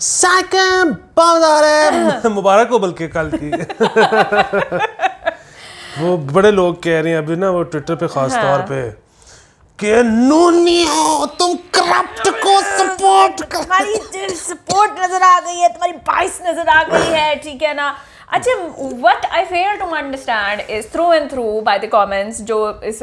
Cycle बंद आ रहा है मुबारक हो बल्कि कल की वो बड़े लोग कह रहे हैं अभी ना वो ट्विटर पे खास तौर पे कि नूनी हो तुम करप्ट को सपोर्ट कर, तुम्हारी सपोर्ट नजर आ गई है, तुम्हारी बाइस नजर आ गई है, ठीक है ना। अच्छा, what I fail to understand is through and through by the comments जो इस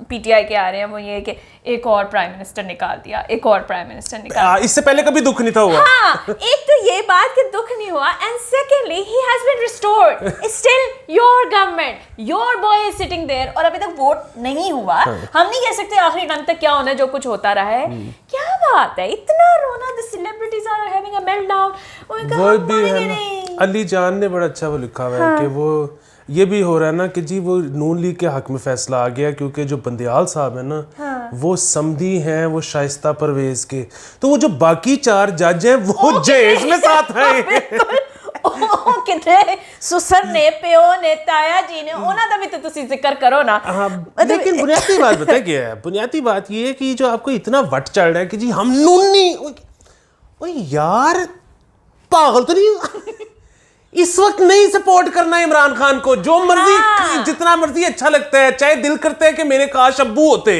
पीटीआई के आ रहे हैं वो ये कि एक और प्राइम मिनिस्टर निकाल दिया, एक और प्राइम मिनिस्टर निकाल दिया। इससे पहले कभी दुख नहीं था हुआ। हाँ, एक तो ये बात कि दुख नहीं हुआ, and secondly he has been restored. It's still your government, your boy is sitting there और अभी तक वोट नहीं हुआ। हम नहीं कह सकते आखिरी टाइम तक क्या होना है, जो कुछ होता रहा है। क्या बात है, इतना रोना, the celebrities are having a meltdown। वो भी है ना, अली जान ने बड़ा अच्छा वो लिखा हुआ है कि वो ये भी हो रहा है ना कि जी वो नून लीग के हक में फैसला आ गया क्योंकि जो बंदियाल साहब है ना वो समधी हैं वो शाइस्ता परवेज के, तो वो जो बाकी 4 जज हैं वो जहेज में साथ हैं। कितने सुसर ने प्यो ने ताया जी ने उन्होंने का भी तो तुसी जिक्र करो ना। लेकिन बुनियादी बात पता है क्या है, बुनियादी बात ये है कि जो आपको इतना वट चढ़ रहा है कि जी हम नूनी, ओए यार पागल तो नहीं इस वक्त नहीं सपोर्ट करना है इमरान खान को, जो मर्जी जितना मर्जी अच्छा लगता है, चाहे दिल करता है कि मेरे काश अब्बू होते,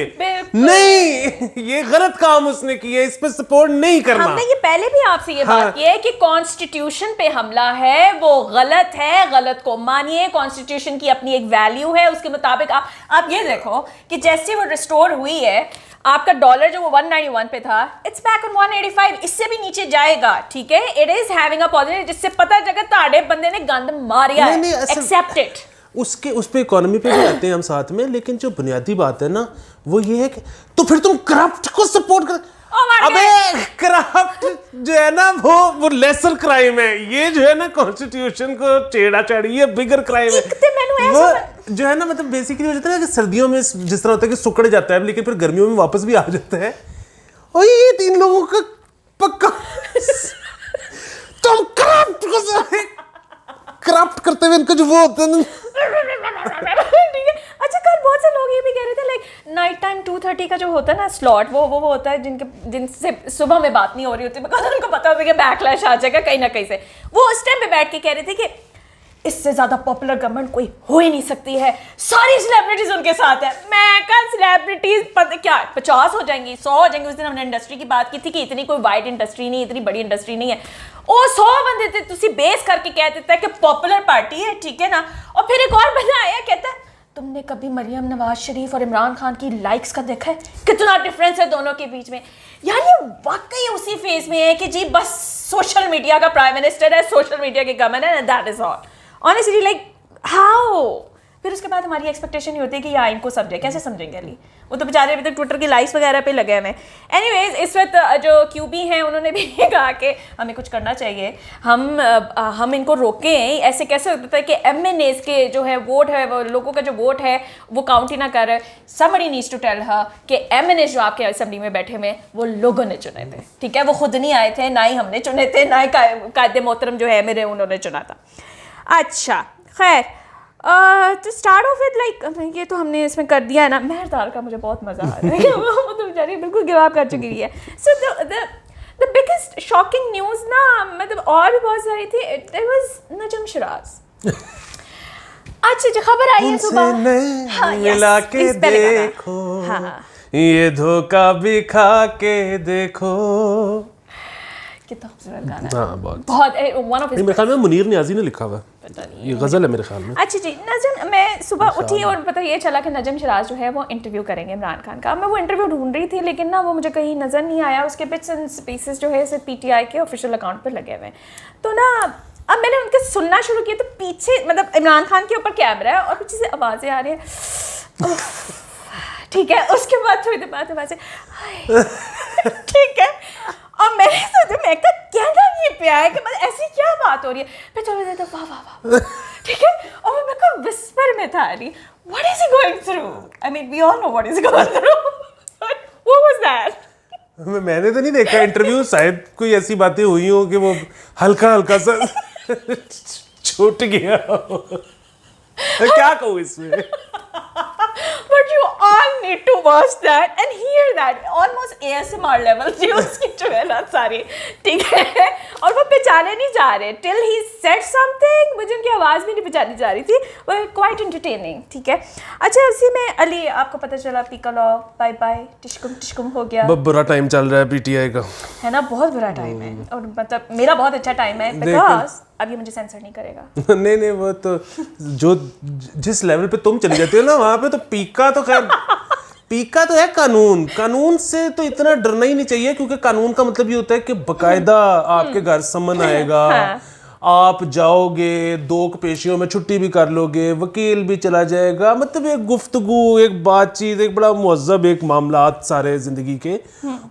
नहीं ये गलत काम उसने किया, इस पर सपोर्ट नहीं करना। हमने ये पहले भी आपसे ये बात की है कि कॉन्स्टिट्यूशन पे हमला है वो गलत है, गलत को मानिए, कॉन्स्टिट्यूशन की अपनी एक वैल्यू है, उसके मुताबिक आप ये देखो कि जैसे वो रिस्टोर हुई है, आपका डॉलर जो वो 191 पे था, इट्स बैक ऑन 185, इससे भी नीचे जाएगा, ठीक है। It is having a positive, जिससे पता चलेगा ताड़े बंदे ने गंद मारिया है, एक्सेप्ट इट। उसके उस पे इकोनॉमी पे भी आते हैं हम साथ में, लेकिन जो बुनियादी बात है ना वो ये है कि तो फिर तुम करप्ट को सपोर्ट कर, अबे करप्ट जो है ना वो लेसर क्राइम है, ये जो है ना कॉन्स्टिट्यूशन को छेड़ा छाड़ी ये बिगर क्राइम है। वो जो है ना मतलब बेसिकली हो जाता है ना कि सर्दियों में जिस तरह होता है कि सुकड़ जाता है लेकिन फिर गर्मियों में वापस भी आ जाता है, और ये 3 लोगों का पक्का तुम करप्ट करते हुए इनका जो वो होता है अच्छा, कल बहुत से लोग ये भी कह रहे थे लाइक नाइट टाइम 2:30 का जो होता है ना स्लॉट, वो होता है जिनसे सुबह में बात नहीं हो रही होती, बिकॉज उनको पता होता है कि बैकलैश आ जाएगा कहीं ना कहीं से, वो उस टाइम पे बैठ के कह रहे थे कि इससे ज्यादा पॉपुलर गवर्नमेंट कोई हो ही नहीं सकती है, सारी सेलिब्रिटीज उनके साथ है। मैं कल सेलिब्रिटीज क्या 50 हो जाएंगी, 100 हो जाएंगी। उस दिन हमने इंडस्ट्री की बात की थी कि इतनी कोई वाइड इंडस्ट्री नहीं, इतनी बड़ी इंडस्ट्री नहीं है, वो 100 बंदे थे, तुसी बेस करके कह देता है कि पॉपुलर पार्टी है, ठीक है ना। और फिर एक और बंदा आया कहता है तुमने कभी मरियम नवाज शरीफ और इमरान खान की लाइक्स का देखा है, कितना डिफरेंस है दोनों के बीच में। यानी वाकई उसी फेज में है कि जी बस सोशल मीडिया का प्राइम मिनिस्टर है, सोशल मीडिया के गवर्नर है, that is all. Honestly like how, फिर उसके बाद हमारी एक्सपेक्टेशन नहीं होती कि या इनको समझे, कैसे समझेंगे अली, वो तो बेचारे अभी तक ट्विटर की लाइक्स वगैरह पे लगे हुए। एनीवेज, इस वक्त जो क्यूबी हैं उन्होंने भी कहा कि हमें कुछ करना चाहिए, हम इनको रोकें, ऐसे कैसे होता है कि MNAs के जो है वोट है, वो लोगों का जो वोट है वो काउंट ही ना कर। Somebody needs to tell her कि MNAs जो आपके असेंबली में बैठे हुए वो लोगों ने चुने थे, ठीक है, वो खुद नहीं आए थे, ना ही हमने चुने थे, ना ही कायदे मोहतरम जो है मेरे उन्होंने चुना था। अच्छा खैर, तो स्टार्ट ऑफ विद लाइक ये तो हमने इसमें कर दिया है ना। मेहरदार का मुझे बहुत मज़ा आ रहा है वो तो बेचारी बिल्कुल गिव अप कर चुकी है। So the biggest shocking news ना, मतलब और भी बहुत सारी थी, इट वाज नजम शिराज। अच्छा जो खबर आई है सुबह, मिला के देखो, ये धोखा भी खा के देखो, कितना खूबसूरत गाना है। हाँ, बहुत वन ऑफ मेरे ख्याल में मुनीर नियाज़ी ने लिखा हुआ, ये गज़ल है मेरे ख्याल में। अच्छा जी, नजम, मैं सुबह उठी और पता ये चला कि नजम शिराज जो है वो इंटरव्यू करेंगे इमरान खान का। मैं वो इंटरव्यू ढूंढ रही थी लेकिन ना वो मुझे कहीं नज़र नहीं आया, उसके बिट्स एंड पीसेस जो है सिर्फ PTI के ऑफिशियल अकाउंट पर लगे हुए हैं। तो ना अब मैंने उनके सुनना शुरू किया तो पीछे मतलब इमरान खान के ऊपर कैमरा है और पीछे से आवाज़ें आ रही हैं, ठीक है। उसके बाद थोड़ी देर बाद आवाज़ें ठीक है, और मैंने सोचा मैं क्या ना ये प्यार है कि मतलब ऐसी क्या बात हो रही है। फिर थोड़ी देर तक वाह वाह वाह, ठीक है, और मैं को विस्पर में था Ali, what is he going through, I mean we all know what is going through, what was that. मैंने तो नहीं देखा इंटरव्यू, शायद कोई ऐसी बातें हुई हो कि वो हल्का हल्का सा छूट गया, क्या कहूँ इसमें। But you all need to watch that and hear that almost ASMR level जी उसकी जो है ना सारी, ठीक है, और वो पहचाने नहीं जा रहे till he said something, मुझे उनकी आवाज़ भी नहीं पहचानी जा रही थी, वो quite entertaining, ठीक है। अच्छा उसी में अली आपको पता चला पिकालो बाय बाय टिशकुम हो गया, बहुत बुरा टाइम चल रहा है पीटीआई का, है ना, बहुत बुरा टाइम है, और मतलब मेरा बहुत अच्छा टाइम है बिकॉज अब ये मुझे सेंसर नहीं करेगा। नहीं वो तो जो जिस लेवल पे तुम चली जाती हो ना वहां पे तो पीका तो खैर पीका तो है कानून से तो इतना डरना ही नहीं चाहिए, क्योंकि कानून का मतलब ये होता है कि बकायदा आपके घर समन आएगा, आप जाओगे, 2 पेशियों में छुट्टी भी कर लोगे, वकील भी चला जाएगा, मतलब एक गुफ्तगू, एक बातचीत, एक बड़ा मुहज़्ज़ब एक मामलात सारे जिंदगी के।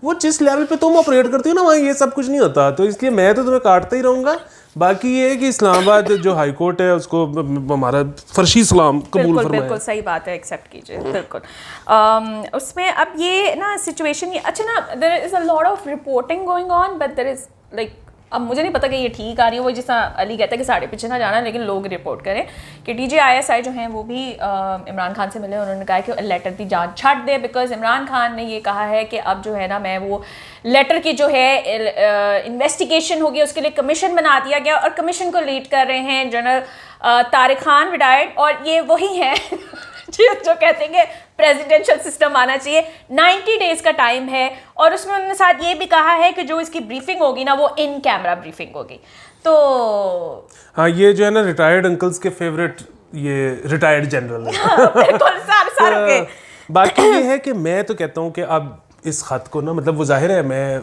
वो जिस लेवल पे तुम ऑपरेट करती हो ना वहाँ ये सब कुछ नहीं होता, तो इसलिए मैं तो तुम्हें काटता ही रहूंगा। बाकी ये है कि इस्लामाबाद जो हाई कोर्ट है उसको हमारा फर्शी सलाम कबूल फरमाए। बिल्कुल सही बात है, एक्सेप्ट कीजिए बिल्कुल। उसमें अब ये ना सिचुएशन ये अच्छा ना, there is a lot of reporting going on but there is like, अब मुझे नहीं पता कि ये ठीक आ रही है, वो जिस अली कहता है कि साढ़े पीछे ना जाना, लेकिन लोग रिपोर्ट करें कि DJISI जो हैं वो भी इमरान खान से मिले, उन्होंने कहा कि लेटर की जांच छाट दे, बिकॉज इमरान खान ने ये कहा है कि अब जो है ना मैं वो लेटर की जो है इन्वेस्टिगेशन होगी उसके लिए कमीशन बना दिया गया, और कमीशन को लीड कर रहे हैं जनरल तारिक खान रिटायर्ड, और ये वही हैं जो कहते हैं कि प्रेसिडेंशियल सिस्टम आना चाहिए, 90 डेज का टाइम है, और उसमें उन्होंने साथ ये भी कहा है कि जो इसकी ब्रीफिंग होगी ना वो इन कैमरा ब्रीफिंग होगी। तो हाँ ये जो है ना रिटायर्ड अंकल्स के फेवरेट ये रिटायर्ड जनरल है। बिल्कुल सारे के। बाकी ये है कि मैं तो कहता हूँ कि अब इस खत को ना, मतलब वो जाहिर है, मैं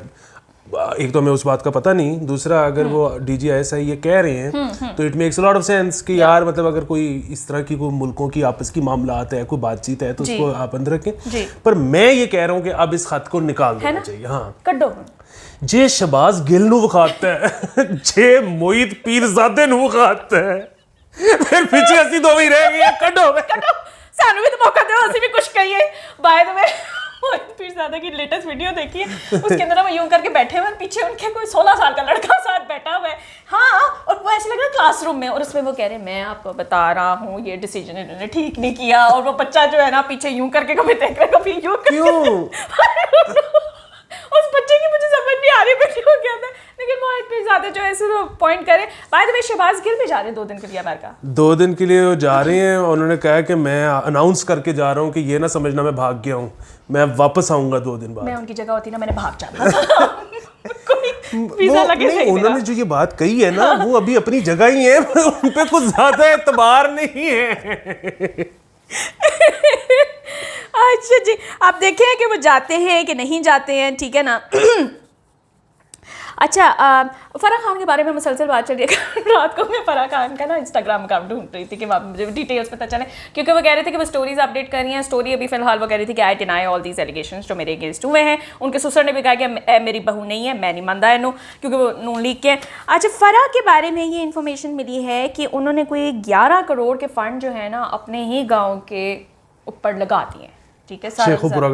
एक तो हमें उस बात का पता नहीं, दूसरा अगर वो DJISI ये कह रहे हैं तो it makes a lot of sense कि यार मतलब अगर कोई इस तरह की कोई मुल्कों की आपस की मामलात है, कोई बातचीत है तो उसको आप अंदर रखें, पर मैं ये कह रहा हूँ कि अब इस खत को निकाल देना चाहिए। हाँ कड्डो जे शबाज गिल नू विखाता है, जे मोहित पीरजादे नू विखाता है, फिर पीछे असि दो ही रह गए, कड्डो सानू भी तो मौका दो, असि भी कुछ कहिए। बाय द वे पीरज़ादा की लेटेस्ट वीडियो देखिए, उसके अंदर वो यूं करके बैठे हुए, पीछे उनके कोई 16 साल का लड़का साथ बैठा हुआ है, हाँ, और वो ऐसे लग रहा है क्लासरूम में, और उसमें वो कह रहे हैं मैं आपको बता रहा हूँ ये डिसीजन इन्होंने ठीक नहीं किया, और वो बच्चा जो है ना पीछे यूं करके कभी देख रहा है कभी यूं करके। क्यों? उस बच्चे की मुझे समझ नहीं आ रही है क्यों क्या था, लेकिन वो इतने ज्यादा जो है ऐसे पॉइंट करे। By the way Shahbaz Gill भी जा रहे हैं 2 दिन के लिए अमेरिका, 2 दिन के लिए वो जा रहे हैं, उन्होंने कहा कि मैं अनाउंस करके जा रहा हूँ कि ये ना समझना मैं भाग गया हूँ, मैं वापस आऊंगा 2 दिन बाद। मैं उनकी जगह होती ना मैंने भाग जाना था। वीजा लगे सही उन्होंने जो ये बात कही है ना वो अभी अपनी जगह ही है, उन पे कुछ ज्यादा एतबार नहीं है। अच्छा जी, आप देखें कि वो जाते हैं कि नहीं जाते हैं, ठीक है ना। अच्छा फ़राह खान के बारे में मुसलसल बात चल रही है। रात को मैं फ़राह खान का ना इंस्टाग्राम अकाउंट ढूंढ रही थी कि वहाँ मुझे डिटेल्स पता चले, क्योंकि वो कह रहे थे कि वो स्टोरीज अपडेट कर रही हैं। स्टोरी अभी फिलहाल वो कह रही थी कि I deny all these allegations जो मेरे अगेंस्ट हुए हैं। उनके ससुर ने भी कहा कि मेरी बहू नहीं है, मैं नहीं मानता इनू, क्योंकि वो नून लीग के। अच्छा फ़राह के बारे में ये इन्फॉर्मेशन मिली है कि उन्होंने कोई 11 करोड़ के फ़ंड जो है ना अपने ही गाँव के ऊपर लगा दिए, ठीक है, शेखुपुरा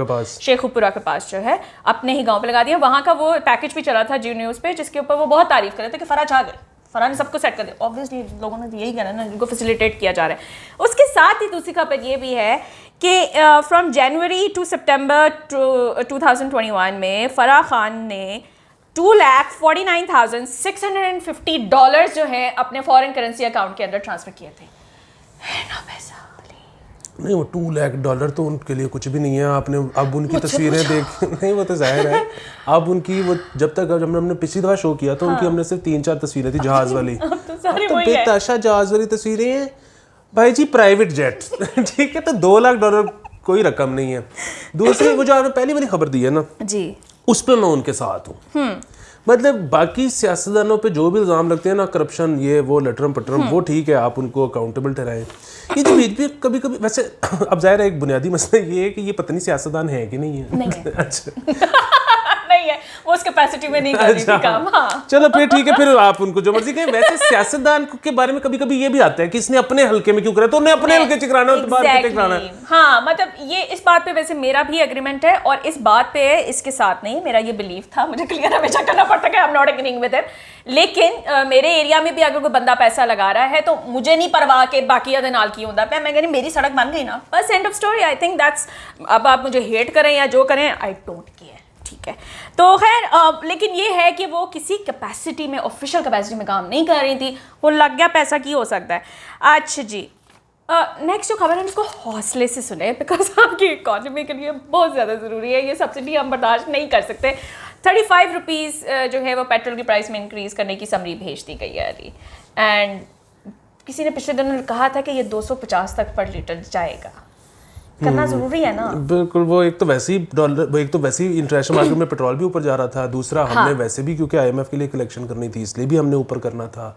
के पास जो है अपने ही गांव पे लगा दिया। वहाँ का वो पैकेज भी चला था जी न्यूज़ पे, जिसके ऊपर वो बहुत तारीफ कर रहे थे कि फ़राह छा गए, फ़राह ने सबको सेट कर दिया। ऑब्वियसली लोगों ने यही कहना ना, जिनको फैसिलिटेट किया जा रहा है। उसके साथ ही दूसरी खबर ये भी है कि फ्रॉम जनवरी टू सितंबर 2021 में फ़राह खान ने $2,49,650 जो है अपने फॉरेन करेंसी अकाउंट के अंदर ट्रांसफ़र किए थे। है ना पैसा नहीं, वो $2 लाख तो उनके लिए कुछ भी नहीं है। आपने अब उनकी तस्वीरें देख, नहीं वो तो जाहिर है, अब उनकी वो जब हमने पिछली दफ़ा शो किया तो उनकी हमने सिर्फ 3-4 तस्वीरें थी जहाज़ वाली, तो बेताशा जहाज़ वाली तस्वीरें हैं भाई जी, प्राइवेट जेट। ठीक है, तो $2 लाख कोई रकम नहीं है। दूसरी वो जो आपने पहली वाली खबर दी है ना जी, उस पर मैं उनके साथ हूँ। मतलब बाकी सियासतदानों पे जो भी इल्ज़ाम लगते हैं ना, करप्शन ये वो लटरम पटरम, वो ठीक है, आप उनको अकाउंटेबल ठहराएं। ये जो बीच भी कभी कभी वैसे अब ज़ाहिर है एक बुनियादी मसला ये है कि ये पता नहीं सियासतदान है कि नहीं है। नहीं है। अच्छा नहीं नहीं है, वो उस कैपेसिटी में नहीं कर रही थी काम। हाँ चलो फिर ठीक है, फिर आप उनको जो मर्जी कहें। वैसे सियासतदान के बारे में कभी कभी ये भी आता है कि इसने अपने हल्के में क्यों करा, तो उन्हें अपने हल्के चिकराना है, बाहर क्यों चिकराना है। हाँ मतलब ये इस बात पे वैसे मेरा भी एग्रीमेंट है, और इस बात पे इसके साथ नहीं, मेरा ये बिलीव था, मुझे क्लियर हमेशा करना पड़ता है, I am not agreeing with him. लेकिन मेरे एरिया में भी अगर कोई बंदा पैसा लगा रहा है तो मुझे नहीं परवाह के बाकी अदे नाल की होता है, मैं कहनी मेरी सड़क बन गई ना, बस end of story. I think that's, अब आप मुझे हेट करें या जो करें, आई डोंट केयर, ठीक है। तो खैर लेकिन ये है कि वो किसी कैपेसिटी में, ऑफिशियल कैपेसिटी में काम नहीं कर रही थी, वो लग गया पैसा की हो सकता है। अच्छा जी, नेक्स्ट जो खबर है उसको हौसले से सुने, बिकॉज आपकी इकॉनमी के लिए बहुत ज़्यादा ज़रूरी है, ये सब्सिडी हम बर्दाश्त नहीं कर सकते। 35 रुपीज़ जो है वो पेट्रोल की प्राइस में इंक्रीज़ करने की समरी भेज दी गई है अभी, एंड किसी ने पिछले दिनों कहा था कि ये 250 तक पर लीटर जाएगा, करना ज़रूरी है ना। बिल्कुल, वो एक तो वैसे ही डॉलर, वो एक तो वैसे ही इंटरनेशनल मार्केट में पेट्रोल भी ऊपर जा रहा था, दूसरा हमने वैसे भी क्योंकि IMF के लिए कलेक्शन करनी थी इसलिए भी हमने ऊपर करना था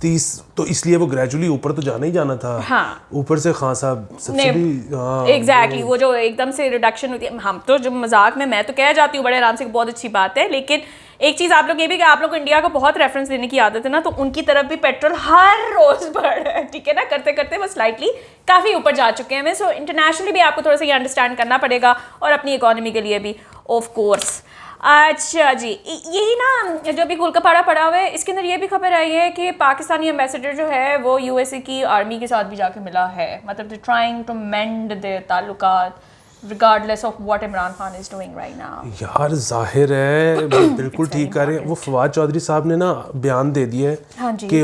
30, तो इसलिए वो ग्रेजुअली ऊपर तो जाना ही जाना था। हाँ। ऊपर से खान साहब सब्सिडी, एग्जैक्टली वो जो एकदम से रिडक्शन होती है, हम तो जो मजाक में, मैं तो कह जाती हूँ बड़े आराम से, बहुत अच्छी बात है, लेकिन एक चीज़ आप लोग ये भी कि आप लोग को इंडिया को बहुत रेफरेंस देने की आदत है ना, तो उनकी तरफ भी पेट्रोल हर रोज बढ़ रहा है, ठीक है ना, करते करते वो स्लाइटली काफ़ी ऊपर जा चुके हैं। सो इंटरनेशनली भी आपको थोड़ा सा ये अंडरस्टैंड करना पड़ेगा, और अपनी इकोनॉमी के लिए भी ऑफ कोर्स। अच्छा जी, यही ना जो अभी गुलकपाड़ा पड़ा हुआ है, इसके अंदर ये भी खबर आई है कि पाकिस्तानी एम्बेसडर जो है वो USA की आर्मी के साथ भी जाके मिला है, मतलब they trying to mend the ताल्लुकात regardless of what Imran Khan is doing right now। यार जाहिर है बिल्कुल ठीक कह रहे हैं। वो फवाद चौधरी साहब ने ना बयान दे दिया है कि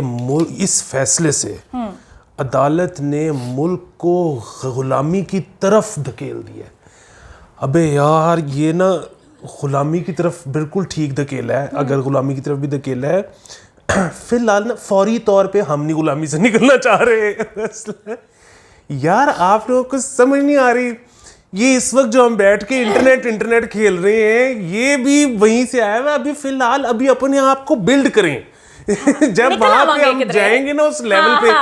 इस फैसले से अदालत ने मुल्क को गुलामी की तरफ धकेल दिया। अबे यार ये ना गुलामी की तरफ बिल्कुल ठीक धकेला है, अगर गुलामी की तरफ भी धकेला है। फिलहाल ना फौरी तौर पे हम नहीं गुलामी से निकलना चाह रहे। यार आप लोगों को समझ नहीं आ रही, ये इस वक्त जो हम बैठ के इंटरनेट खेल रहे हैं ये भी वहीं से आया है। अभी फिलहाल अभी अपने आप को बिल्ड करें जब वहां पे हम जाएंगे ना उस लेवल पे,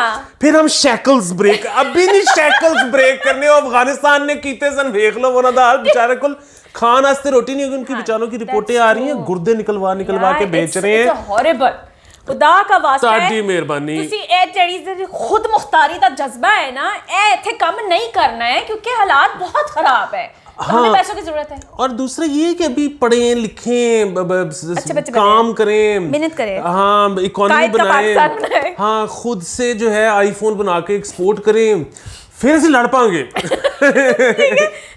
फिर हम शैकल्स ब्रेक, अभी नहीं शैकल्स ब्रेक करने। अफगानिस्तान ने कीते सन देख लो, वो ना दाल बेचारे को खान आस्ते रोटी नहीं होगी, उनकी बेचारों की रिपोर्टें आ रही हैं, गुर्दे निकलवा के बेच रहे हैं। खुदा का वास्ता है, साडी मेहरबानी, ਤੁਸੀਂ ਇਹ ਜਿਹੜੀ खुद मुख्तारी ਦਾ जज्बा है ना, ਇਹ ਇੱਥੇ ਕੰਮ नहीं करना है क्योंकि हालात बहुत खराब है। हमें पैसों की जरूरत है, और दूसरा ये कि अभी पढ़ें लिखें, काम करें, मेहनत करें, हाँ इकोनॉमी बनाएं, हाँ खुद से जो है आईफोन बना के एक्सपोर्ट करें, फिर से लड़ पाएंगे।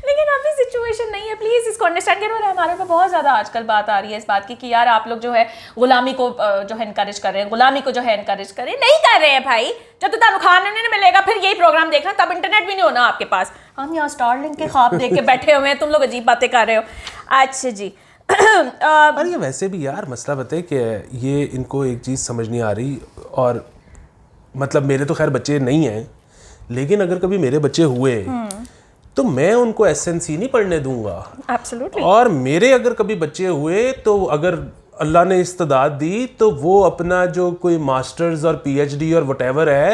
लेकिन अभी सिचुएशन नहीं है, प्लीज इसको अंडरस्टैंड करो। हमारे पे बहुत ज्यादा आजकल बात आ रही है इस बात की कि यार आप लोग जो है गुलामी को जो है इनकरेज कर रहे हैं, गुलामी को जो है इनकरेज कर रहे हैं। नहीं कर रहे हैं भाई, जब तो तानु खान नहीं मिलेगा फिर यही प्रोग्राम देखना, तब इंटरनेट भी नहीं होना आपके पास। हम यहाँ स्टारलिंक के ख्वाब देख के बैठे हुए हैं, तुम लोग अजीब बातें कर रहे हो। अच्छा जी और ये वैसे भी यार मसला बताए कि ये इनको एक चीज़ समझ नहीं आ रही, और मतलब मेरे तो खैर बच्चे नहीं हैं, लेकिन अगर कभी मेरे बच्चे हुए तो मैं उनको SNC नहीं पढ़ने दूंगा। Absolutely। और मेरे अगर कभी बच्चे हुए तो अगर अल्लाह ने इस्तेदाद दी तो वो अपना जो कोई मास्टर्स और PhD और वटेवर है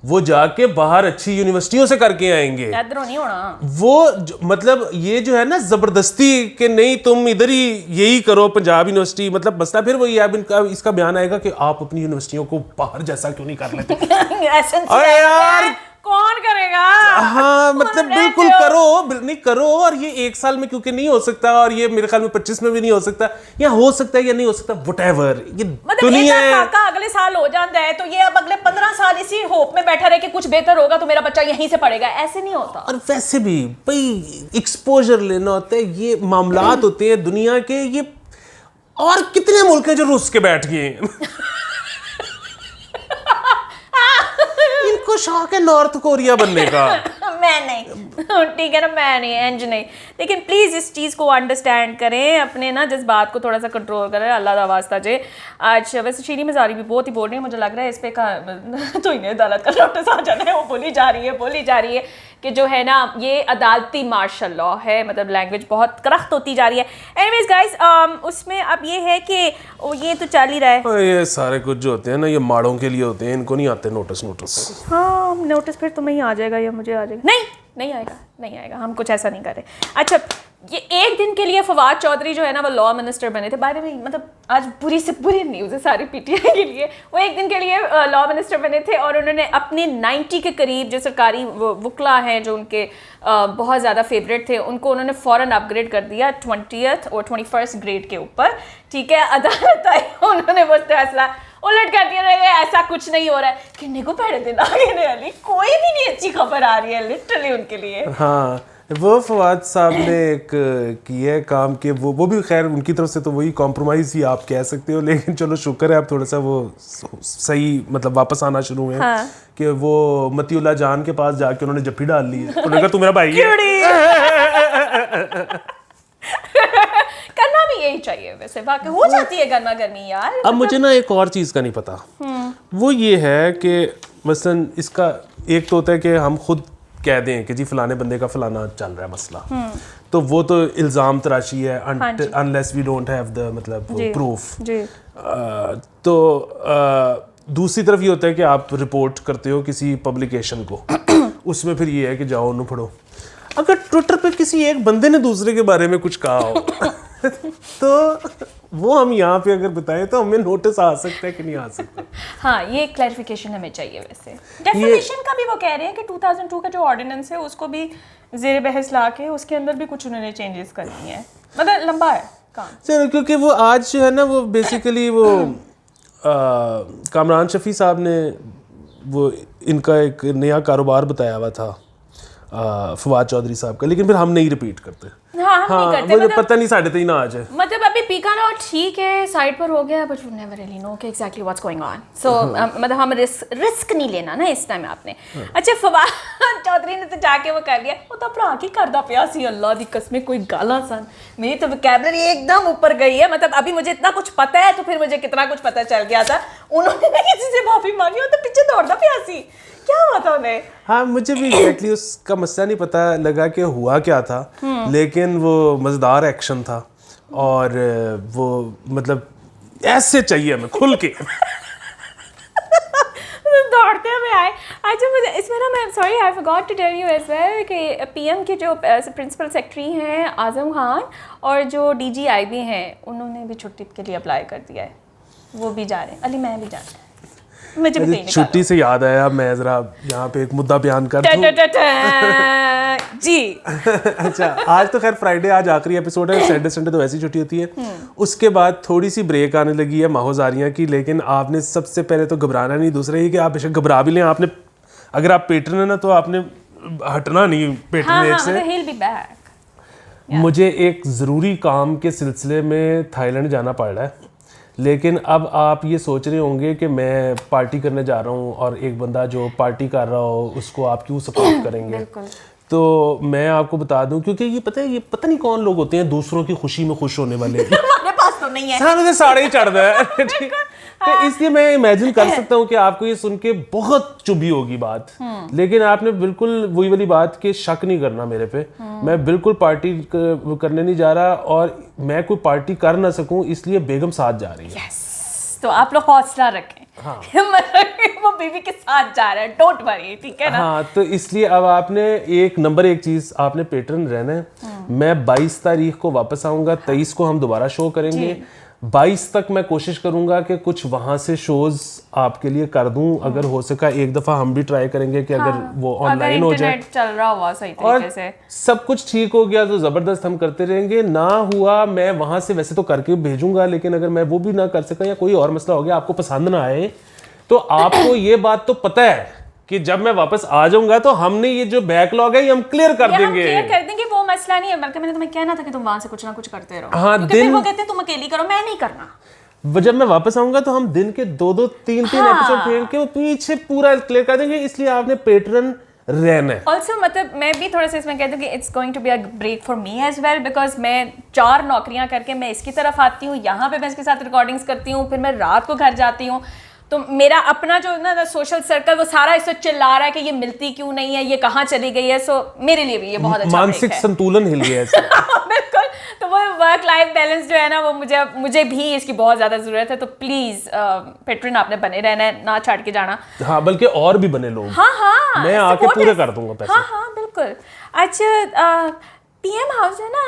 वो जाके बाहर अच्छी यूनिवर्सिटियों से करके आएंगे। नहीं होना वो मतलब ये जो है ना जबरदस्ती कि नहीं तुम इधर ही यही करो पंजाब यूनिवर्सिटी, मतलब मसला फिर वही है। अब इनका इसका बयान आएगा कि आप अपनी यूनिवर्सिटियों को बाहर जैसा क्यों नहीं कर लेते। अरे यार कौन करेगा? हाँ मतलब बिल्कुल नहीं करो। और ये 1 साल में क्योंकि नहीं हो सकता, और ये मेरे ख्याल में 25 में भी नहीं हो सकता, या हो सकता है या नहीं हो सकता, व्हाटएवर। ये दुनिया है, काका अगले साल हो जाता है तो ये अब अगले 15 साल इसी होप में बैठा रहे कि कुछ बेहतर होगा तो मेरा बच्चा यहीं से पढ़ेगा, ऐसे नहीं होता। और वैसे भी भाई एक्सपोजर लेना होता है, ये मामलात होते हैं दुनिया के। ये और कितने मुल्क हैं जो रूस के बैठ गए हैं। इनको शौक है नॉर्थ कोरिया बनने का। मैं नहीं, ठीक है ना, मैं नहीं, एंज नहीं। लेकिन प्लीज़ इस चीज़ को अंडरस्टैंड करें, अपने ना जज्बात को थोड़ा सा कंट्रोल करें, अल्लाह दा वास्ता जे। आज वैसे शीरी मज़ारी भी बहुत ही बोल रही है, मुझे लग रहा है इस पे तो इन्हें अदालत का नोटिस आ जाना है। वो बोली जा रही है कि जो है ना ये अदालती मार्शल लॉ है, मतलब लैंग्वेज बहुत करख्त होती जा रही है। एनीवेज गाइस, उसमें अब ये है कि ये तो चल ही रहा है। ये सारे कुछ जो होते हैं ना ये माड़ों के लिए होते हैं, इनको नहीं आते नोटिस। हाँ नोटिस फिर तुम्हें ही आ जाएगा या मुझे आ जाएगा? नहीं आएगा, हम कुछ ऐसा नहीं कर रहे। अच्छा ये एक दिन के लिए फवाद चौधरी जो है ना वो लॉ मिनिस्टर बने थे। बाय द वे मतलब आज बुरी से बुरी न्यूज़ है सारी पीटीआई के लिए। वो एक दिन के लिए लॉ मिनिस्टर बने थे और उन्होंने अपने 90 के करीब जो सरकारी वकला हैं जो उनके बहुत ज़्यादा फेवरेट थे, उनको उन्होंने फ़ौरन अपग्रेड कर दिया 20th और 21st ग्रेड के ऊपर। ठीक है, अदालत आई, उन्होंने वो फैसला उलट कर दिया, ऐसा कुछ नहीं हो रहा है। किन्ने को पहले दिन आगे नहीं, कोई भी नहीं अच्छी खबर आ रही है लिटरली उनके लिए। हाँ, वो फवाद साहब ने एक किया है काम के वो भी खैर उनकी तरफ से तो वही कॉम्प्रोमाइज़ ही आप कह सकते हो, लेकिन चलो शुक्र है आप थोड़ा सा वो सही मतलब वापस आना शुरू हुए। हाँ। कि वो मतीउल्लाह जान के पास जाके उन्होंने जफ्फी डाल ली है, उन्होंने कहा तू मेरा भाई है। करना भी यही चाहिए वैसे, वाकई हो जाती है गर्मा गर्मी यार। अब मुझे ना एक और चीज़ का नहीं पता, वो ये है कि मसलन इसका एक तो होता है कि हम खुद कह दें कि जी फलाने बंदे का फलाना चल रहा है मसला, तो वो तो इल्ज़ाम तराशी है unless we don't have the मतलब प्रूफ। तो दूसरी तरफ ये होता है कि आप रिपोर्ट करते हो किसी पब्लिकेशन को, उसमें फिर ये है कि जाओ उन्हें पढ़ो। अगर ट्विटर पे किसी एक बंदे ने दूसरे के बारे में कुछ कहा हो तो वो हम यहाँ पे अगर बताएं तो हमें नोटिस आ सकता है कि नहीं आ सकता। हाँ, ये क्लैरिफिकेशन हमें चाहिए वैसे। डेफिनेशन का भी वो कह रहे हैं कि 2002 का जो ऑर्डिनेंस है उसको भी जेर बहस ला के उसके अंदर भी कुछ उन्होंने चेंजेस कर दिए हैं, मतलब लंबा है काम। चलो, क्योंकि वो आज जो है ना वो बेसिकली वो कामरान शफी साहब ने वो इनका एक नया कारोबार बताया हुआ था फवाद चौधरी साहब का, लेकिन फिर हम नहीं रिपीट करते। हाँ, हम नहीं करते, मुझे पता नहीं 3:30 आज है, मतलब अभी पीका ना ठीक है साइड पर हो गया, but we never really know कि exactly what's going on. So मतलब हम रिस्क नहीं लेना ना इस टाइम आपने। अच्छा, फवाद चौधरी ने तो जाके वो कर लिया, वो तो भरा की करदा पिया सी, अल्लाह दी कसम कोई गाला सन, मेरी तो वोकैबुलरी एकदम ऊपर गई है। मतलब अभी मुझे इतना कुछ पता है तो फिर मुझे कितना कुछ पता चल गया था। उन्होंने किसी से माफी मांगी, वो तो पीछे दौड़ता पिया सी, क्या हुआ था उन्हें? हाँ, मुझे भी एग्जैक्टली उसका मसला नहीं पता लगा कि हुआ क्या था, लेकिन वो मजेदार एक्शन था और वो मतलब ऐसे चाहिए हमें खुल के दौड़ते हुए आए। अच्छा, मुझे इसमें ना मैं sorry I forgot to tell you as well कि पीएम के जो प्रिंसिपल सेक्रेटरी हैं आजम खान और जो डीजीआईबी हैं उन्होंने भी छुट्टी के लिए अप्लाई कर दिया है, वो भी जा रहे हैं। अली मैं भी जा रहा हूँ। छुट्टी से याद आया, मैं जरा यहाँ पे एक मुद्दा बयान कर दूं। जी अच्छा, आज तो खैर फ्राइडे, आज आखिरी एपिसोड है, सैटरडे संडे तो वैसी छुट्टी होती है। उसके बाद थोड़ी सी ब्रेक आने लगी है माहौजारियाँ की, लेकिन आपने सबसे पहले तो घबराना नहीं, दूसरा ये कि आप बेशक घबरा भी लें, आपने अगर आप पेट्रन है ना तो आपने हटना नहीं पेट्रनेज से। मुझे एक ज़रूरी काम के सिलसिले में थाईलैंड जाना पड़ रहा है, लेकिन अब आप ये सोच रहे होंगे कि मैं पार्टी करने जा रहा हूँ और एक बंदा जो पार्टी कर रहा हो उसको आप क्यों सपोर्ट करेंगे। तो मैं आपको बता दूं, क्योंकि ये पता नहीं कौन लोग होते हैं दूसरों की खुशी में खुश होने वाले। हमारे पास तो नहीं है, सारे साड़े ही चढ़ रहा है। तो इसलिए मैं इमेजिन कर सकता हूँ कि आपको ये सुन के बहुत चुभी होगी बात, लेकिन आपने बिल्कुल वही वाली बात के शक नहीं करना मेरे पे। मैं बिल्कुल पार्टी करने नहीं जा रहा, और मैं कोई पार्टी कर ना सकूं इसलिए बेगम साथ जा रही है। तो आप लोग हौसला रखें। हाँ। वो बीवी के साथ जा रहा है, डोंट वरी, ठीक है ना। हाँ, तो इसलिए अब आपने एक चीज आपने पैटर्न रहना है। मैं 22 तारीख को वापस आऊंगा, 23 को हम दोबारा शो करेंगे, 22 तक मैं कोशिश करूंगा कि कुछ वहां से शोज आपके लिए कर दूं। अगर हो सका एक दफा हम भी ट्राई करेंगे कि अगर वो ऑनलाइन हो जाए, चल रहा हुआ सही तरीके से, सब कुछ ठीक हो गया तो जबरदस्त हम करते रहेंगे। ना हुआ मैं वहां से वैसे तो करके भेजूंगा, लेकिन अगर मैं वो भी ना कर सका या कोई और मसला हो गया, आपको पसंद ना आए, तो आपको ये बात तो पता है कि जब मैं वापस आ जाऊंगा तो हमने ये जो बैकलॉग है ये हम क्लियर कर देंगे। वो मसला नहीं है, बल्कि मैंने तुम्हें कहना था कि तुम वहां से कुछ ना कुछ करते रहो। हाँ, फिर वो कहते हैं तुम अकेली करो, मैं नहीं करना। जब मैं वापस आऊंगा तो हम दिन के 2-2, 3-3 एपिसोड फेंक के वो पीछे पूरा क्लियर कर देंगे, इसलिए आपने पैटर्न रहना है। ऑल्सो मतलब मैं भी थोड़ा सा इसमें कह दूं कि it's going to be a break for me as well, because मैं 4 नौकरियां करके मैं इसकी तरफ आती हूँ, यहाँ पे मैं इसके साथ रिकॉर्डिंग्स करती हूँ, फिर मैं रात को घर जाती हूँ, तो मेरा अपना जो ना सोशल सर्कल वो सारा इस वक्त चिल्ला रहा है कि ये मिलती क्यों नहीं है, ये कहाँ चली गई है। सो मेरे लिए भी ये बहुत अच्छा मानसिक संतुलन हिल गया है। बिल्कुल, तो वो वर्क लाइफ बैलेंस जो है ना वो मुझे भी इसकी बहुत ज्यादा जरूरत है। तो प्लीज पैट्रन आपने बने रहना है, ना छाड़ के जाना। हाँ, बल्कि और भी बने लोग। हाँ, मैं आके पूरे कर दूंगा पैसे। हाँ, बिल्कुल। अच्छा, पीएम हाउस है ना,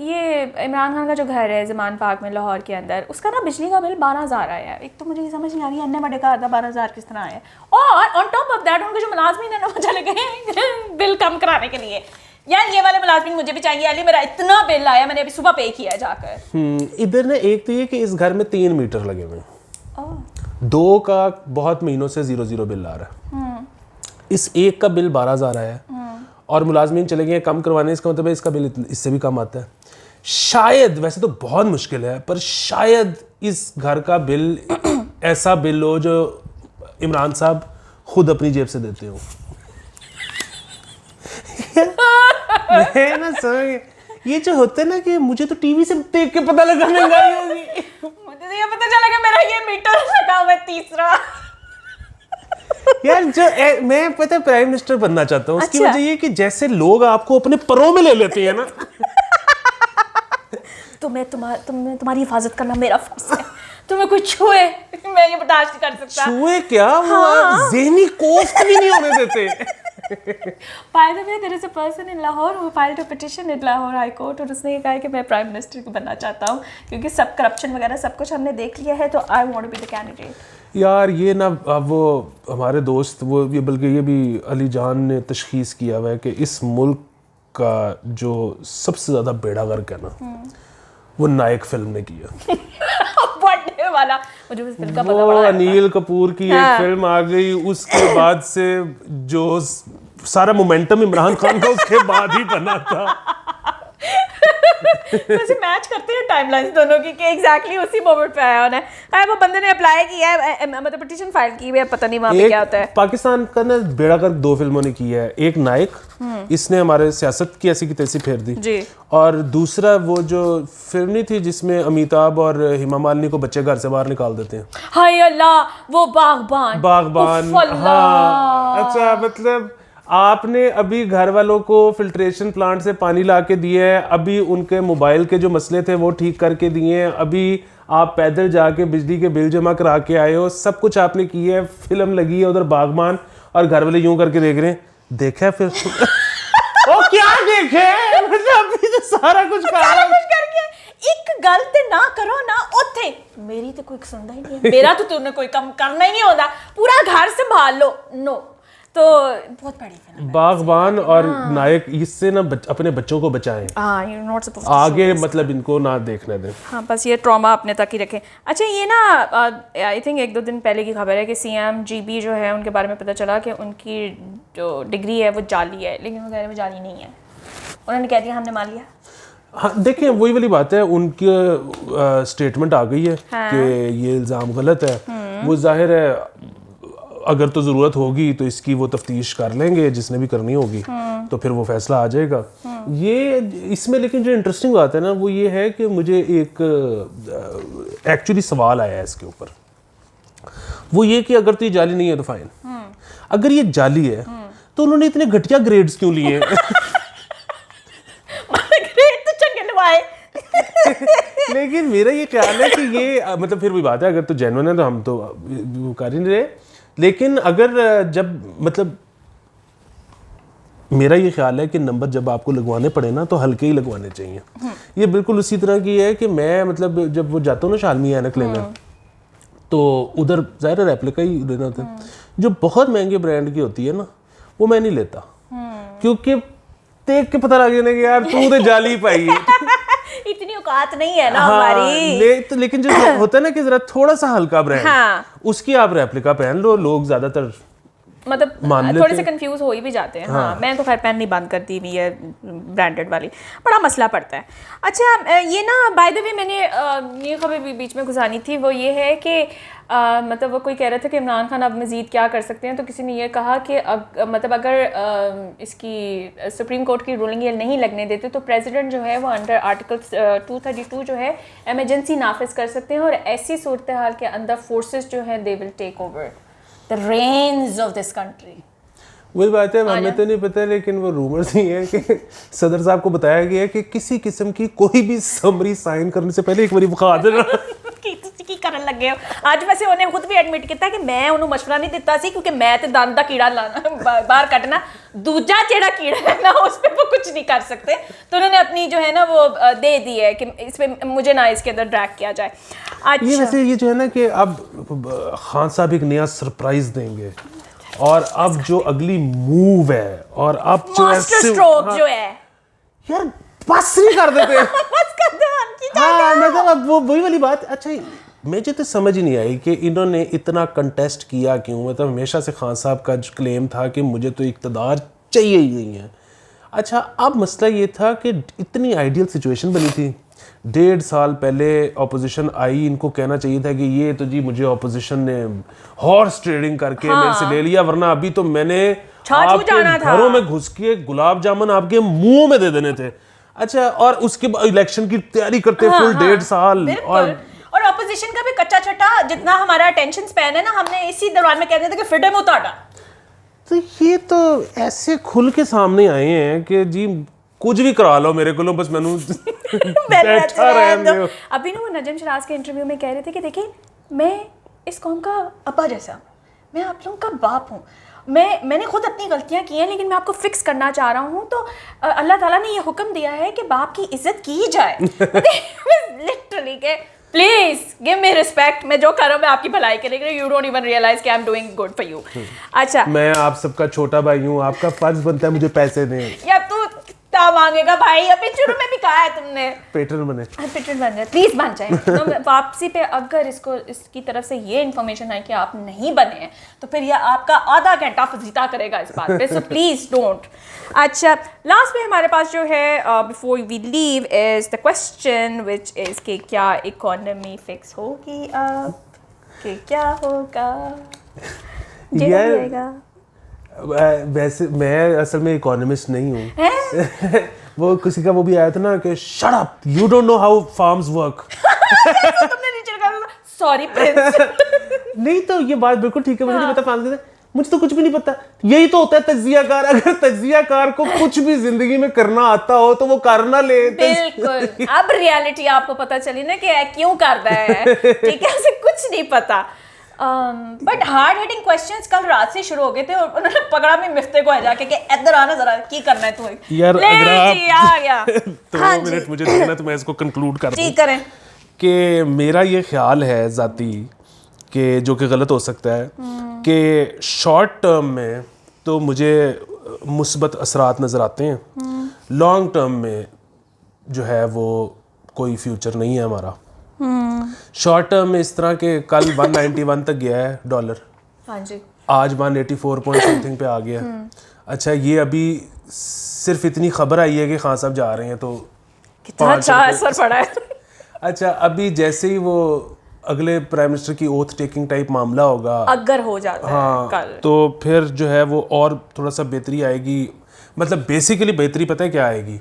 ये इमरान खान का जो घर है ज़मान पार्क में लाहौर के अंदर, उसका ना बिजली का बिल 12,000 आया है। एक तो मुझे ये समझ नहीं आ रही है, अन्य बड़े का आता 12,000 किस तरह आया है। और ऑन टॉप ऑफ दैट उनके जो मुलाजमीन है ना, वो चले गए बिल कम कराने के लिए। यार ये वाले मुलाजमीन मुझे भी चाहिए। अली मेरा इतना बिल आया, मैंने अभी सुबह पे किया है जाकर। इधर ना एक तो ये कि इस घर में 3 मीटर लगे हुए हैं, 2 का बहुत महीनों से 0 बिल आ रहा है, इस एक का बिल 12,000 आया है और मुलाजमीन चले गए कम करवाने। इसका मतलब है इसका बिल इससे भी कम आता है। शायद, वैसे तो बहुत मुश्किल है, पर शायद इस घर का बिल ऐसा बिल हो जो इमरान साहब खुद अपनी जेब से देते हो। मैं ना समझ, ये जो होता है ना कि मुझे तो टीवी से देख के पता लगा महंगाई होगी, मुझे तो ये पता चला कि मेरा ये मीटर लगा हुआ है तीसरा। यार जो मैं पता है प्राइम मिनिस्टर बनना चाहता हूँ। उसकी अच्छा। वजह ये कि जैसे लोग आपको अपने परों में ले लेते हैं ना, तो मैं तुम्हारी हिफाजत करना मेरा फर्ज है। तुम्हें कोई छुए मैं ये बर्दाश्त नहीं कर सकता। छुए क्या, वो ज़हनी कोफ्त भी नहीं होने देते। By the way, there is a person in Lahore who filed a petition in Lahore High Court और उसने ये कहा है कि मैं प्राइम मिनिस्टर बनना चाहता हूँ क्योंकि सब करप्शन वगैरह सब कुछ हमने देख लिया है, तो I want to be the candidate. यार ये ना, अब वो हमारे दोस्त, वो ये बल्कि ये भी अली जान ने तशखीस किया हुआ है कि इस मुल्क का जो सबसे ज़्यादा बेड़ा गर्क है ना, वो नायक फिल्म ने किया। बढ़ने वाला, मुझे उस फिल्म का पता वो बड़ा है। अनिल कपूर की एक फिल्म आ गई, उसके बाद से जो सारा मोमेंटम इमरान खान का उसके बाद ही बना था। वैसे मैच करते हैं टाइमलाइंस दोनों की कि एग्जैक्टली उसी मोमेंट पे आया होना है। वो बंदे ने अप्लाई किया है, मतलब पिटीशन फाइल की है, पता नहीं वहाँ पे क्या होता है। पाकिस्तान का ना बेड़ा गर्क 2 फिल्मों ने की है। एक नायक, इसने हमारे सियासत की ऐसी की तैसी फेर दी जी। और दूसरा वो जो फिल्म नहीं थी जिसमें अमिताभ और हेमा मालिनी को बच्चे घर से बाहर निकाल देते हैं, हाय अल्लाह, वो बागबान। उफ अल्लाह। हाँ, अच्छा, मतलब आपने अभी घर वालों को फिल्ट्रेशन प्लांट से पानी ला के दिया है, अभी उनके मोबाइल के जो मसले थे वो ठीक करके दिए हैं, अभी आप पैदल जाके बिजली के बिल जमा करा के आए हो, सब कुछ आपने किया है। फिल्म लगी है उधर बागबान और घर वाले यूं करके देख रहे हैं, देखा है फिर ओ क्या देखे, मतलब अभी तो सारा कुछ करके एक गलत ना करो ना ओथे, मेरी तो कोई सुनता ही नहीं है, मेरा तो तूने कोई काम करना ही नहीं होता, पूरा घर संभाल लो। नो, तो बहुत बड़ी फिल्म है बागबान और नायक, इससे ना अपने बच्चों को बचाएं, you're not supposed to आगे show this। मतलब इनको ना देखने दें। हाँ, बस ये ट्रॉमा अपने तक ही रखें। अच्छा, ये ना आई थिंक 1-2 दिन पहले की खबर है कि सीएम जीबी जो है उनके बारे में पता चला कि उनकी जो डिग्री है वो जाली है, लेकिन वो कह रहे वो जाली नहीं है। उन्होंने कह दिया हमने मान लिया। हाँ देखिए, वही वाली बात है, उनकी स्टेटमेंट आ गई है कि ये इल्ज़ाम गलत है। वो जाहिर है अगर तो ज़रूरत होगी तो इसकी वो तफ्तीश कर लेंगे जिसने भी करनी होगी, तो फिर वो फैसला आ जाएगा। ये इसमें लेकिन जो इंटरेस्टिंग बात है ना वो ये है कि मुझे एक एक्चुअली सवाल आया है इसके ऊपर, वो ये कि अगर तो ये जाली नहीं है तो फाइन, अगर ये जाली है तो उन्होंने इतने घटिया ग्रेड्स क्यों लिए? ग्रेड तो चंगे लवाए। लेकिन मेरा ये ख्याल है कि ये मतलब फिर भी बात है, अगर तो जेन्युइन है तो हम तो वो कर ही नहीं रहे, लेकिन अगर जब मतलब मेरा ये ख्याल है कि नंबर जब आपको लगवाने पड़े ना तो हल्के ही लगवाने चाहिए। ये बिल्कुल उसी तरह की है कि मैं मतलब जब वो जाता हूँ ना शालमी ऐनक लेने, तो उधर ज़ाहिर रेप्लिका ही लेना होता है। जो बहुत महंगे ब्रांड की होती है ना वो मैं नहीं लेता, क्योंकि देख के पता लग जाने कि यार तू तो जाली पाई है। इतनी औकात नहीं है ना हमारी। लेकिन जो होता है ना कि जरा थोड़ा सा हल्का ब्रांड, उसकी आप रेप्लिका पहन लो, लोग ज्यादातर मतलब थोड़े से कंफ्यूज हो ही भी जाते हैं। हाँ, मैं तो खैर पहननी बंद कर दी हुई है ब्रांडेड वाली, बड़ा मसला पड़ता है। अच्छा, ये ना बाय द वे मैंने ये खबर भी बीच में गुजारी थी, वो ये है कि मतलब वो कोई कह रहा था कि इमरान खान अब मज़ीद क्या कर सकते हैं, तो किसी ने ये कहा कि मतलब अगर इसकी सुप्रीम कोर्ट की रूलिंग ये नहीं लगने देते तो प्रेसिडेंट जो है वो अंडर आर्टिकल 232 जो है एमरजेंसी नाफिज कर सकते हैं, और ऐसी सूरत हाल के अंदर फोर्सेस जो है they will take over the reins of this country. वही बात है, हमें तो नहीं पता, लेकिन वो रूमर्स ही है कि सदर साहब को बताया गया है कि किसी किस्म की कोई भी समरी साइन करने से पहले एक बार बता देना की करने लगे हो। आज वैसे उन्हें खुद भी एडमिट किया कि मैं उन्होंने मशवरा नहीं दिता सी क्योंकि मैं तो दंद का कीड़ा लाना बाहर कटना, दूजा जेड़ा कीड़ा है ना उस पर वो कुछ नहीं कर सकते, तो उन्होंने अपनी जो है ना वो दे दी है कि इस पे मुझे ना इसके अंदर ड्रैग किया जाए। अच्छा ये वैसे ये जो है ना कि अब खान साहब एक नया सरप्राइज देंगे और अब जो अगली मूव है और अब जो मास्टर स्ट्रोक जो है यार बस नहीं कर देते बस कर दो उनकी हाँ मतलब अब वो वही वाली बात। अच्छा मुझे तो समझ नहीं आई कि इन्होंने इतना कंटेस्ट किया क्यों। मतलब हमेशा से खान साहब का जो क्लेम था कि मुझे तो इक़्तिदार चाहिए ही नहीं है। अच्छा अब मसला ये था कि इतनी आइडियल सिचुएशन बनी थी, 1.5 साल पहले अपोजिशन आई, इनको कहना चाहिए था कि ये तो जी मुझे अपोजिशन ने हॉर्स ट्रेडिंग करके मेरे से ले लिया, वरना अभी तो मैंने आपके घरों में घुस के गुलाब जामुन आपके मुंह में दे देने थे। अच्छा और उसके बाद इलेक्शन की तैयारी करते फुल 1.5 साल और ऑपोजिशन का भी कच्चा छट्टा जितना हमारा अटेंशन स्पैन है ना, हमने इसी दौरान में कहते थे कि फ्रीडम उतारा। तो ये तो ऐसे खुल के सामने आए हैं कि जी कुछ भी करा लो मेरे को, बस मैनू बैठा रहने दो। अभी ना वो नजम शराज के इंटरव्यू में कह रहे थे कि देखिए मैं इस कौम का अब्बा जैसा, मैं आप लोगों का बाप हूँ, मैंने खुद अपनी गलतियां की हैं लेकिन मैं आपको फिक्स करना चाह रहा हूँ, तो अल्लाह ताला ने ये हुक्म दिया है कि बाप की इज्जत की जाए। लिटरली के प्लीज गिव मी रिस्पेक्ट, मैं जो कर रहा हूँ मैं आपकी भलाई के लिए, यू डोंट इवन रियलाइज कि I am doing good for you. अच्छा मैं आप सबका छोटा भाई हूँ, आपका फर्ज बनता है मुझे पैसे दें। या तू क्या मांगेगा भाई, अभी शुरू में भी कहा है तुमने पेट्रन बने, पेट्रन बन जाए प्लीज बन जाए। तो वापसी पे अगर इसकी तरफ से ये इन्फॉर्मेशन है कि आप नहीं बने हैं तो फिर ये आपका आधा घंटा फजीता करेगा इस बात पे, सो प्लीज डोंट। अच्छा लास्ट में हमारे पास जो है before we leave is the question which is कि क्या इकोनॉमी फिक्स होगी अब, कि क्या होगा वैसे मैं असल में इकोनॉमिस्ट नहीं हूँ। वो किसी का वो भी आया था ना कि shut up you don't know how farms work. तुमने नीचे लगा सॉरी प्रिंस। नहीं तो ये बात बिल्कुल ठीक है, मुझे नहीं पता फार्म्स कैसे, मुझे तो कुछ भी नहीं पता। यही तो होता है तज्जियाकार, अगर तज्जियाकार को कुछ भी जिंदगी में करना आता हो तो वो कर ना ले। बिल्कुल अब रियलिटी आपको पता चली ना कि क्यों कर रहा है, ठीक है, उसे कुछ नहीं पता। बट हार्ड हिटिंग क्वेश्चंस कल रात से शुरू हो गए थे और उन्होंने पकड़ा भी मिफ्ते को जाके कि इधर आना जरा, की करना है तू यार, अगर आप आ गया 2 मिनट मुझे देना तो मैं इसको कंक्लूड कर दूं। जी करें। कि मेरा ये ख्याल है ज़ाती कि जो कि गलत हो सकता है कि शॉर्ट टर्म में तो मुझे मुस्बत असरात नज़र आते हैं, लॉन्ग टर्म में जो है वो कोई फ्यूचर नहीं है हमारा। शॉर्ट टर्म में इस तरह के कल 191 तक गया है डॉलर, हाँ जी, आज 184 पॉइंट समथिंग पे आ गया। अच्छा ये अभी सिर्फ इतनी खबर आई है कि खान साहब जा रहे हैं तो कितना अच्छा असर पड़ा है। अच्छा अभी जैसे ही वो अगले प्राइम मिनिस्टर की ओथ टेकिंग टाइप मामला होगा, अगर हो जाता हाँ, है कल, तो फिर जो है वो और थोड़ा सा बेहतरी आएगी। मतलब बेसिकली बेहतरी पता है क्या आएगी,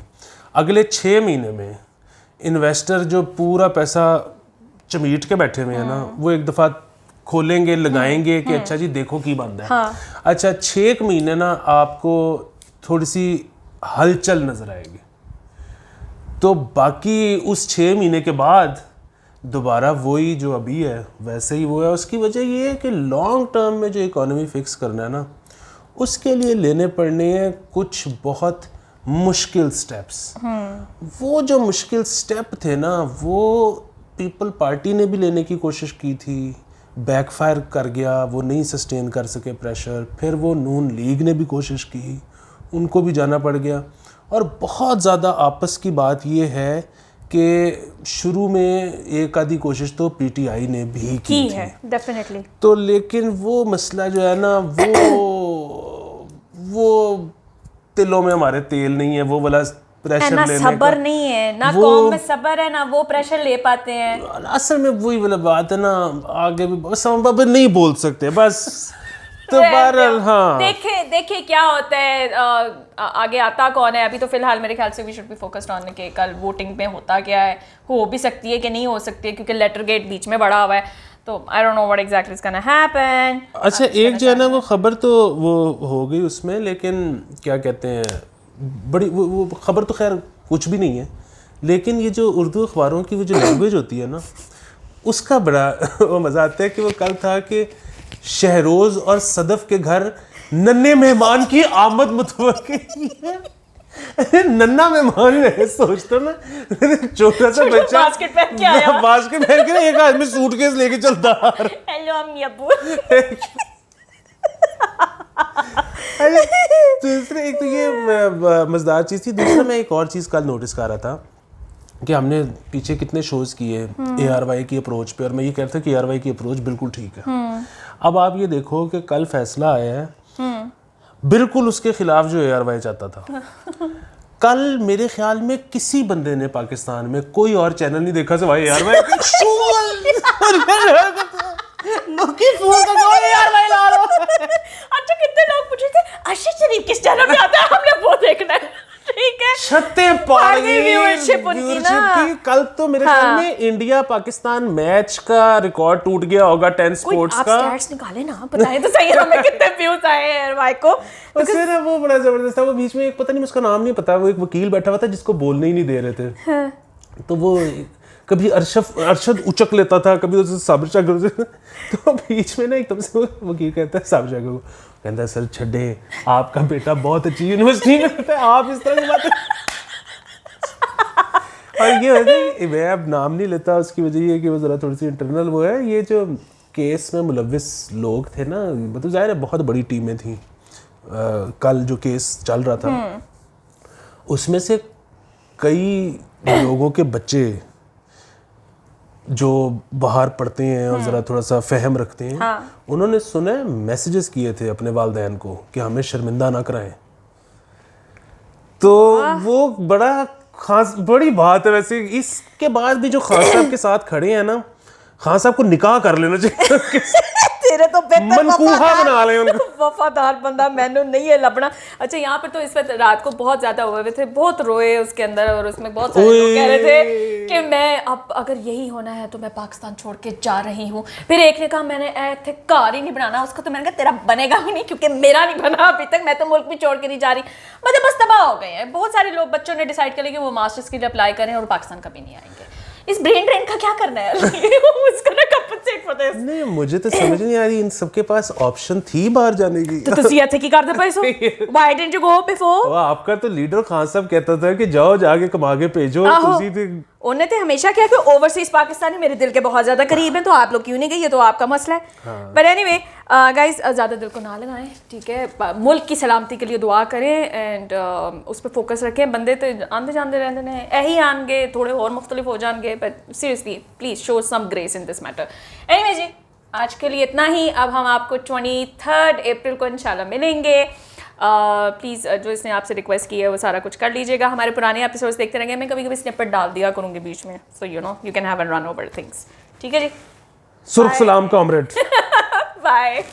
अगले 6 महीने में इन्वेस्टर जो पूरा पैसा चमीट के बैठे हुए हैं ना, वो एक दफ़ा खोलेंगे, लगाएंगे कि अच्छा जी देखो की बंद है। हाँ। अच्छा 6 महीने ना आपको थोड़ी सी हलचल नज़र आएगी, तो बाकी उस 6 महीने के बाद दोबारा वही जो अभी है वैसे ही वो है। उसकी वजह ये है कि लॉन्ग टर्म में जो इकोनॉमी फिक्स करना है ना, उसके लिए लेने पड़ने हैं कुछ बहुत मुश्किल स्टेप्स। वो जो मुश्किल स्टेप थे ना, वो पीपल पार्टी ने भी लेने की कोशिश की थी, बैकफायर कर गया, वो नहीं सस्टेन कर सके प्रेशर। फिर वो नून लीग ने भी कोशिश की, उनको भी जाना पड़ गया। और बहुत ज़्यादा आपस की बात ये है कि शुरू में एक आधी कोशिश तो पीटीआई ने भी की है डेफिनेटली, तो लेकिन वो मसला जो है ना वो तिलों में हमारे तेल नहीं है, वो वाला प्रेशर ना लेने सबर नहीं है ना, कौम में सबर है ना वो प्रेशर ले पाते हैं। असल में वही वाला बात है ना, आगे भी बस हम नहीं बोल सकते बस। तो बहरहाल हाँ, देखे क्या होता है, आगे आता कौन है। अभी तो फिलहाल मेरे ख्याल से we should be focused on के कल वोटिंग में होता क्या है, हो भी सकती है कि नहीं हो सकती है, क्योंकि लेटर गेट बीच में बड़ा हुआ है, तो I don't know what exactly is gonna happen. अच्छा एक जो है ना वो खबर तो वो हो गई उसमें, लेकिन क्या कहते हैं बड़ी वो खबर तो खैर कुछ भी नहीं है, लेकिन ये जो उर्दू अखबारों की वो जो लैंग्वेज होती है ना, उसका बड़ा वो मज़ा आता है कि वो कल था कि शहरोज और सदफ के घर नन्हे मेहमान की आमद मुतवक्किल है। नन्ना मेहमान है, सोचता ना छोटा सा बच्चा बास्केट पहन के आया, बास्केट पहन के एक आदमी सूटकेस लेके चलता आ रहा है। हेलो अम्मी अब्बू। अरे दूसरे एक तो ये मजेदार चीज़ थी। दूसरा मैं एक और चीज़ कल नोटिस कर रहा था कि हमने पीछे कितने शोज़ किए ARY की अप्रोच पे, और मैं ये कहता था कि ARY की अप्रोच बिल्कुल ठीक है। अब आप ये देखो कि कल फैसला आया है बिल्कुल उसके खिलाफ जो ARY चाहता था। कल मेरे ख्याल में किसी बंदे ने पाकिस्तान में कोई और चैनल नहीं देखा सिवाय ARY अच्छा कितने लोग पूछ रहे थे अर्शद शरीफ किस चैनल पे आता है, हमने वो देखना है। ठीक है, छत्ते पाड़ गई व्यूअरशिप उनकी ना। की। कल तो मेरे ख्याल में इंडिया पाकिस्तान मैच का रिकॉर्ड टूट गया होगा 10 स्पोर्ट्स आप का। स्टैट्स निकाले ना, बताएं तो सही हमें कितने व्यूज आए हैं भाई को। उससे ना वो बड़ा जबरदस्त था। वो बीच में एक पता नहीं उसका नाम नहीं पता, वो एक वकील बैठा हुआ था जिसको बोलने ही नहीं दे रहे थे। तो वो कभी अरशद उचक लेता था, कभी तो साबिर शाह तो बीच में ना एकदम से वो वकील कहता है साबिर शाह को, कहता है सर छड्डे, आपका बेटा बहुत अच्छी यूनिवर्सिटी में रहता है, आप इस तरह की बातें। और ये है मैं अब नाम नहीं लेता, उसकी वजह ये है कि वो ज़रा थोड़ी सी इंटरनल वो है। ये जो केस में मुलविस लोग थे ना, मतलब ज़ाहिर है बहुत बड़ी टीमें थी। कल जो केस चल रहा था उसमें से कई लोगों के बच्चे जो बाहर पढ़ते हैं और ज़रा थोड़ा सा फहम रखते हैं, उन्होंने सुने मैसेजेस किए थे अपने वालिदैन को कि हमें शर्मिंदा ना कराएं। तो वो बड़ा खास बड़ी बात है। वैसे इसके बाद भी जो खान साहब के साथ खड़े हैं ना, खान साहब को निकाह कर लेना चाहिए। तेरे तो बेहतर मनकूहा बना लें उनको। वफादार बंदा मैंने नहीं है लबना। अच्छा यहाँ पर तो इस वक्त रात को बहुत ज्यादा हुए थे, बहुत रोए उसके अंदर, और उसमें बहुत सारे लोग कह रहे थे कि मैं अब अगर यही होना है तो मैं पाकिस्तान छोड़ के जा रही हूँ। फिर एक ने कहा मैंने थे कार ही नहीं बनाना उसका, तो मैंने कहा तेरा बनेगा भी नहीं क्योंकि मेरा नहीं बना अभी तक, मैं तो मुल्क भी छोड़ के नहीं जा रही। मतलब बस तबाह हो गए हैं। बहुत सारे लोग बच्चों ने डिसाइड कर लिया कि वो मास्टर्स के लिए अप्लाई करें और पाकिस्तान कभी नहीं आएंगे। इस ब्रेन ड्रेन का क्या करना है? उसको ना कंपनसेट फॉर दिस। नहीं मुझे तो समझ नहीं आ रही, इन सबके पास ऑप्शन थी बाहर जाने की। तो तुसी ऐसे की करते पैसों? Why didn't you go before? वो आपका तो लीडर खान साहब कहता था कि जाओ जाके कमा के भेजो। उन्हें तो हमेशा क्या कि ओवरसीज पाकिस्तानी मेरे दिल के बहुत ज्यादा करीब हैं, तो आप लोग क्यों नहीं गए, ये तो आपका मसला है। बट एनीवे गाइस, ज्यादा दिल को ना लगाएं, ठीक है। मुल्क की सलामती के लिए दुआ करें एंड उस पर फोकस रखें। बंदे तो आंदे जाते रहते हैं, यही आएंगे, थोड़े और मुख्तलिफ हो जाएंगे, but seriously please show some grace in this matter. Anyway जी, आज के लिए इतना ही। अब हम आपको 23 अप्रैल को इंशाल्लाह मिलेंगे। प्लीज़ जो इसने आपसे रिक्वेस्ट की है वो सारा कुछ कर लीजिएगा। हमारे पुराने एपिसोड्स देखते रहेंगे, मैं कभी कभी स्निपेट डाल दिया करूँगी बीच में, so you know you can have an run over things. ठीक है जी, सुर्ख सलाम कॉमरेड। बाय।